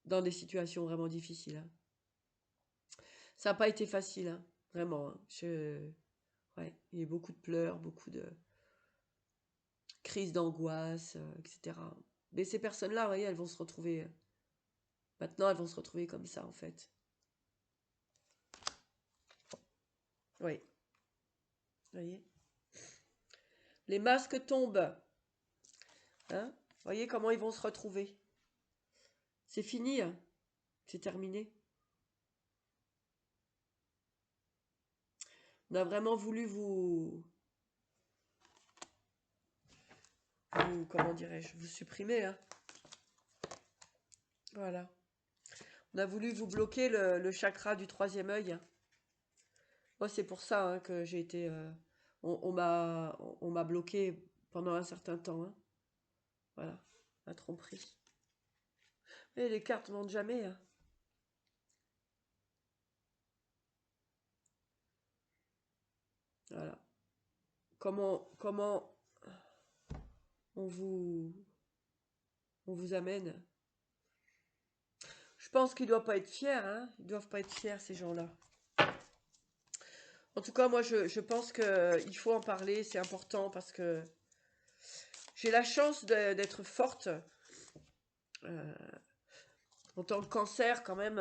des situations vraiment difficiles, hein. Ça n'a pas été facile, hein, vraiment, hein. Ouais, il y a eu beaucoup de pleurs, beaucoup de crises d'angoisse, etc. Mais ces personnes-là, vous voyez, elles vont se retrouver... maintenant, elles vont se retrouver comme ça, en fait. Oui, vous voyez. Les masques tombent. Hein, voyez comment ils vont se retrouver. C'est fini, hein. C'est terminé. On a vraiment voulu comment dirais-je, vous supprimer, hein. Voilà. On a voulu vous bloquer le chakra du troisième œil. Moi, c'est pour ça, hein, que j'ai été... on m'a bloqué pendant un certain temps, hein. Voilà, la tromperie. Et les cartes mentent jamais, hein. Voilà. Comment on vous amène? Je pense qu'ils ne doivent pas être fiers, hein. Ils doivent pas être fiers, ces gens-là. En tout cas, moi, je pense qu'il faut en parler, c'est important parce que j'ai la chance d'être forte. euh, En tant que cancer, quand même,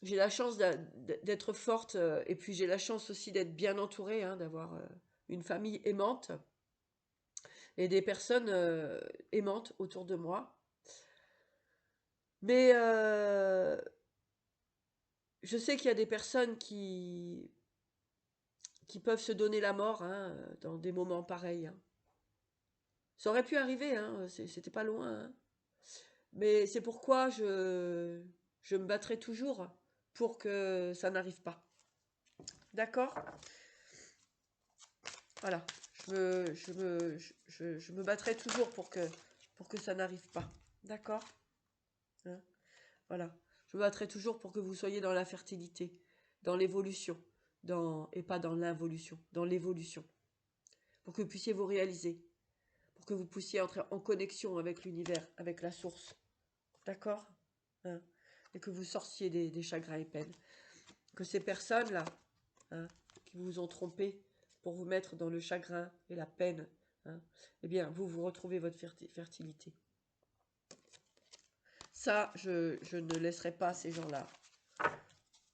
j'ai la chance d'être forte et puis j'ai la chance aussi d'être bien entourée, hein, d'avoir une famille aimante et des personnes aimantes autour de moi. Mais je sais qu'il y a des personnes qui peuvent se donner la mort, hein, dans des moments pareils, hein. Ça aurait pu arriver, hein, c'était pas loin, hein. Mais c'est pourquoi je me battrai toujours pour que ça n'arrive pas. D'accord? Voilà. Je me battrai toujours pour que ça n'arrive pas. D'accord? Hein, voilà. Je me battrai toujours pour que vous soyez dans la fertilité, dans l'évolution, et pas dans l'involution, dans l'évolution. Pour que vous puissiez vous réaliser, pour que vous puissiez entrer en connexion avec l'univers, avec la source. D'accord? Hein, et que vous sortiez des chagrins et peines. Que ces personnes-là, hein, qui vous ont trompé pour vous mettre dans le chagrin et la peine, hein, eh bien, vous retrouvez votre fertilité. Ça, je ne laisserai pas ces gens-là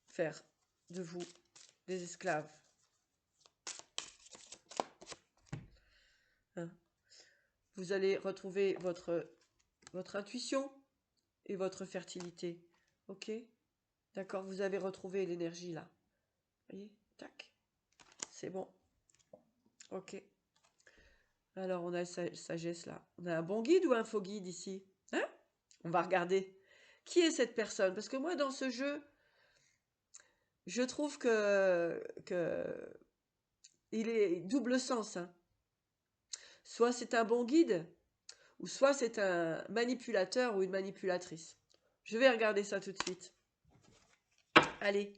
faire de vous des esclaves. Hein. Vous allez retrouver votre intuition et votre fertilité. Ok? D'accord? Vous avez retrouvé l'énergie là. Vous voyez? Tac. C'est bon. Ok. Alors, on a sagesse là. On a un bon guide ou un faux guide ici? Hein? On va regarder. Qui est cette personne? Parce que moi, dans ce jeu, je trouve que il est double sens, hein. Soit c'est un bon guide, ou soit c'est un manipulateur ou une manipulatrice. Je vais regarder ça tout de suite. Allez.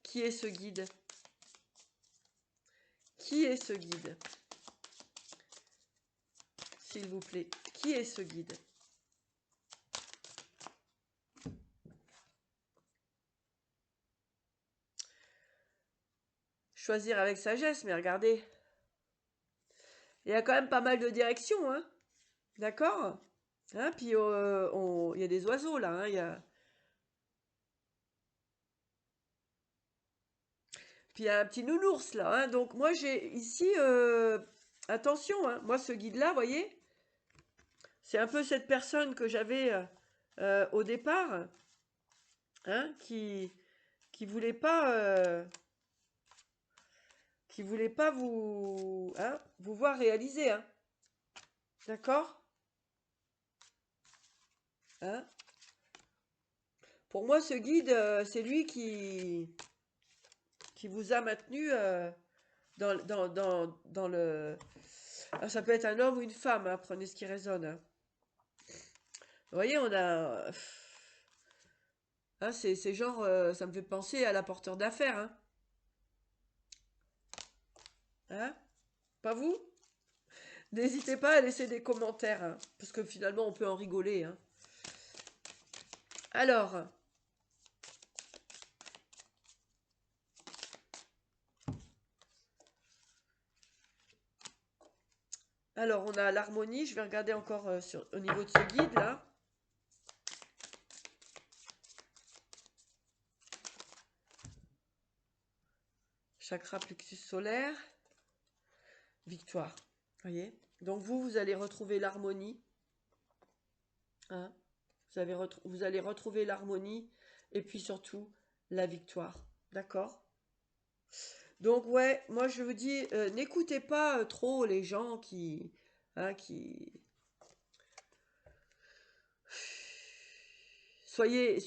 Qui est ce guide? Qui est ce guide? S'il vous plaît. Qui est ce guide? Choisir avec sagesse, mais regardez. Il y a quand même pas mal de directions, hein. D'accord? Hein, puis il y a des oiseaux là, hein, puis il y a un petit nounours là, hein. Donc moi j'ai ici, attention, hein, moi ce guide-là, vous voyez, c'est un peu cette personne que j'avais au départ, hein, qui voulait pas vous, hein, vous voir réaliser, hein. D'accord? Hein? Pour moi, ce guide, c'est lui qui vous a maintenu dans le... Alors, ça peut être un homme ou une femme, hein, prenez ce qui résonne. Hein. Vous voyez, on a... Hein, c'est genre, ça me fait penser à l'apporteur d'affaires. Hein. Hein? Pas vous? N'hésitez pas à laisser des commentaires, hein, parce que finalement, on peut en rigoler. Hein. Alors, on a l'harmonie. Je vais regarder encore au niveau de ce guide là. Chakra plexus solaire. Victoire. Voyez. Donc vous allez retrouver l'harmonie. Hein, vous allez retrouver l'harmonie et puis surtout la victoire. D'accord? Donc ouais, moi je vous dis, n'écoutez pas trop les gens hein, soyez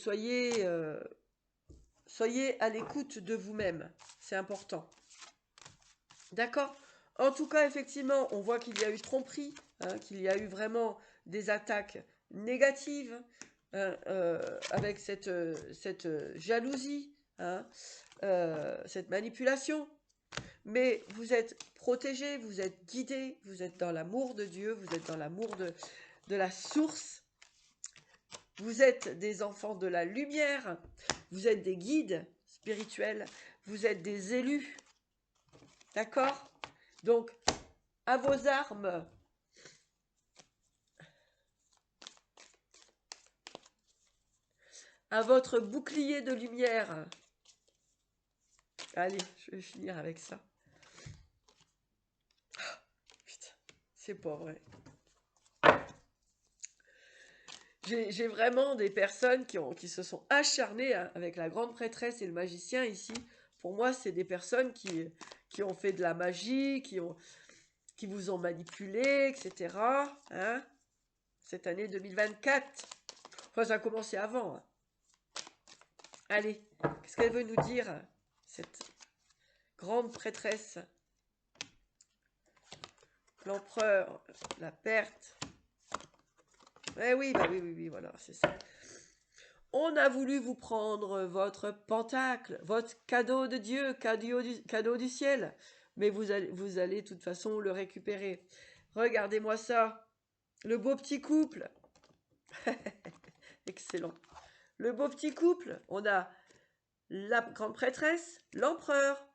à l'écoute de vous-même. C'est important. D'accord? En tout cas, effectivement, on voit qu'il y a eu tromperie, hein, qu'il y a eu vraiment des attaques négatives hein, avec cette jalousie, hein, cette manipulation. Mais vous êtes protégés, vous êtes guidés, vous êtes dans l'amour de Dieu, vous êtes dans l'amour de la source. Vous êtes des enfants de la lumière, vous êtes des guides spirituels, vous êtes des élus. D'accord? Donc, à vos armes. À votre bouclier de lumière. Allez, je vais finir avec ça. Putain, c'est pas vrai. J'ai vraiment des personnes qui se sont acharnées hein, avec la grande prêtresse et le magicien ici. Pour moi, c'est des personnes qui ont fait de la magie, qui vous ont manipulé, etc. Hein, cette année 2024. Enfin, ça a commencé avant. Hein. Allez, qu'est-ce qu'elle veut nous dire, cette grande prêtresse? L'empereur, la perte. Eh oui, bah oui, voilà, c'est ça. On a voulu vous prendre votre pentacle, votre cadeau de Dieu, cadeau du ciel. Mais vous allez de toute façon le récupérer. Regardez-moi ça. Le beau petit couple. Excellent. Le beau petit couple. On a la grande prêtresse, l'empereur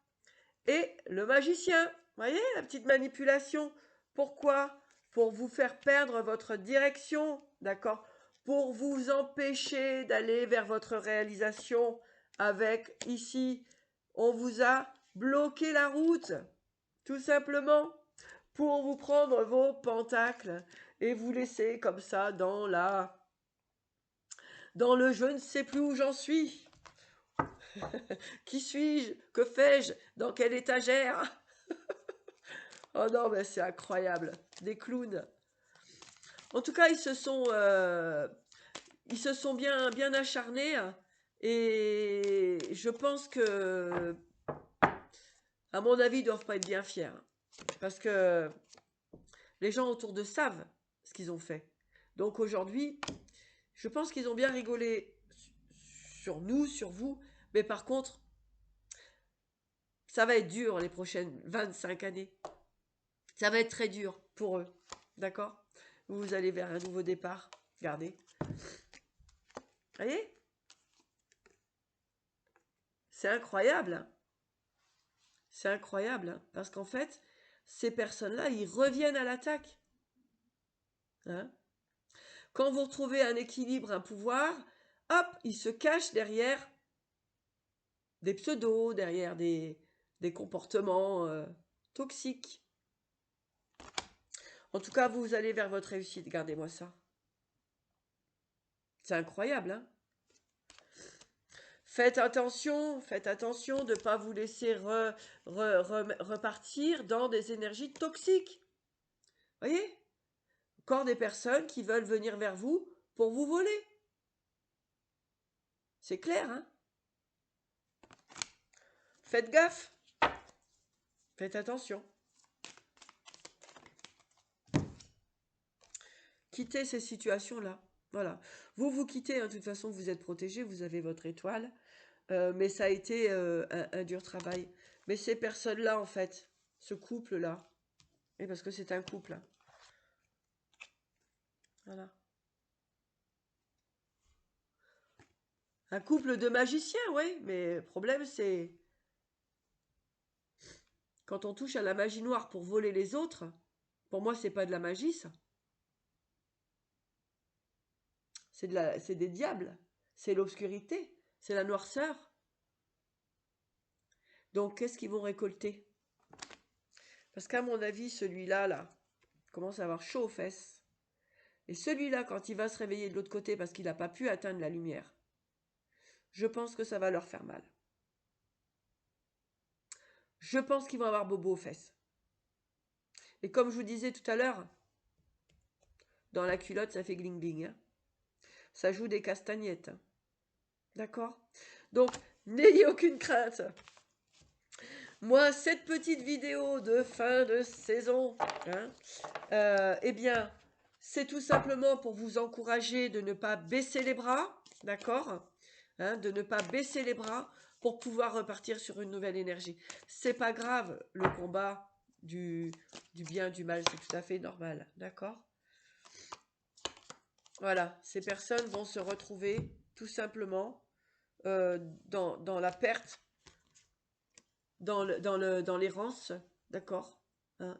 et le magicien. Vous voyez la petite manipulation. Pourquoi? Pour vous faire perdre votre direction. D'accord? Pour vous empêcher d'aller vers votre réalisation avec ici, on vous a bloqué la route, tout simplement, pour vous prendre vos pentacles et vous laisser comme ça dans le je ne sais plus où j'en suis. Qui suis-je? Que fais-je? Dans quelle étagère? Oh non, mais c'est incroyable. Des clowns. En tout cas, ils se sont bien acharnés et je pense que, à mon avis, ils doivent pas être bien fiers parce que les gens autour d'eux savent ce qu'ils ont fait. Donc aujourd'hui, je pense qu'ils ont bien rigolé sur nous, sur vous, mais par contre, ça va être dur les prochaines 25 années. Ça va être très dur pour eux. D'accord? Vous allez vers un nouveau départ. Regardez. Voyez? C'est incroyable. C'est incroyable. Parce qu'en fait, ces personnes-là, ils reviennent à l'attaque. Hein? Quand vous retrouvez un équilibre, un pouvoir, hop, ils se cachent derrière des pseudos, derrière des comportements toxiques. En tout cas, vous allez vers votre réussite. Gardez-moi ça. C'est incroyable, hein? Faites attention de ne pas vous laisser repartir dans des énergies toxiques. Voyez? Encore des personnes qui veulent venir vers vous pour vous voler. C'est clair, hein? Faites gaffe. Faites attention. Quittez ces situations-là. Voilà. Vous quittez, hein, de toute façon, vous êtes protégé, vous avez votre étoile. Mais ça a été un dur travail. Mais ces personnes-là, en fait, ce couple-là, et parce que c'est un couple, hein, voilà. Un couple de magiciens, oui, mais le problème, c'est quand on touche à la magie noire pour voler les autres, pour moi, c'est pas de la magie, ça. C'est des diables. C'est l'obscurité. C'est la noirceur. Donc, qu'est-ce qu'ils vont récolter? Parce qu'à mon avis, celui-là, là, commence à avoir chaud aux fesses. Et celui-là, quand il va se réveiller de l'autre côté parce qu'il n'a pas pu atteindre la lumière, je pense que ça va leur faire mal. Je pense qu'ils vont avoir bobo aux fesses. Et comme je vous disais tout à l'heure, dans la culotte, ça fait gling gling. Hein. Ça joue des castagnettes. Hein. D'accord? Donc, n'ayez aucune crainte. Moi, cette petite vidéo de fin de saison, hein, eh bien, c'est tout simplement pour vous encourager de ne pas baisser les bras, d'accord, hein, de ne pas baisser les bras pour pouvoir repartir sur une nouvelle énergie. C'est pas grave, le combat du bien, du mal, c'est tout à fait normal, d'accord? Voilà, ces personnes vont se retrouver tout simplement dans la perte, dans l'errance, d'accord, hein,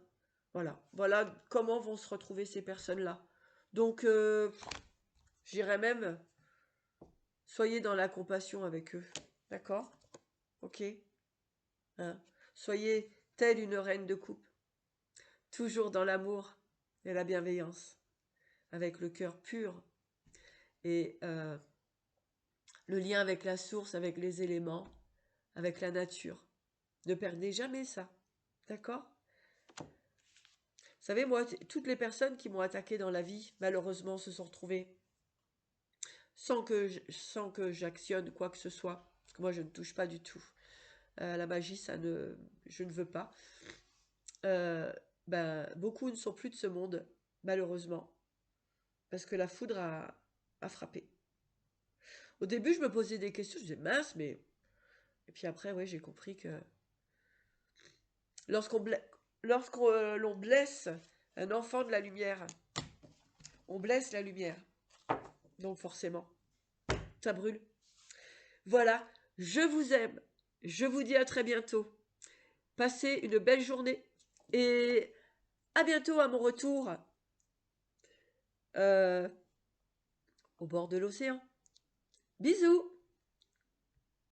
voilà comment vont se retrouver ces personnes-là. Donc, j'irais même, soyez dans la compassion avec eux, d'accord? Ok, hein. Soyez telle une reine de coupe, toujours dans l'amour et la bienveillance, avec le cœur pur et le lien avec la source, avec les éléments, avec la nature. Ne perdez jamais ça, d'accord? Vous savez, moi, toutes les personnes qui m'ont attaqué dans la vie, malheureusement, se sont retrouvées sans que j'actionne quoi que ce soit. Parce que moi, je ne touche pas du tout. La magie, je ne veux pas. Beaucoup ne sont plus de ce monde, malheureusement. Parce que la foudre a frappé. Au début, je me posais des questions. Je disais, mince, mais... Et puis après, ouais, j'ai compris que lorsqu'on l'on blesse un enfant de la lumière, on blesse la lumière. Donc forcément, ça brûle. Voilà, je vous aime. Je vous dis à très bientôt. Passez une belle journée. Et à bientôt à mon retour au bord de l'océan. Bisous!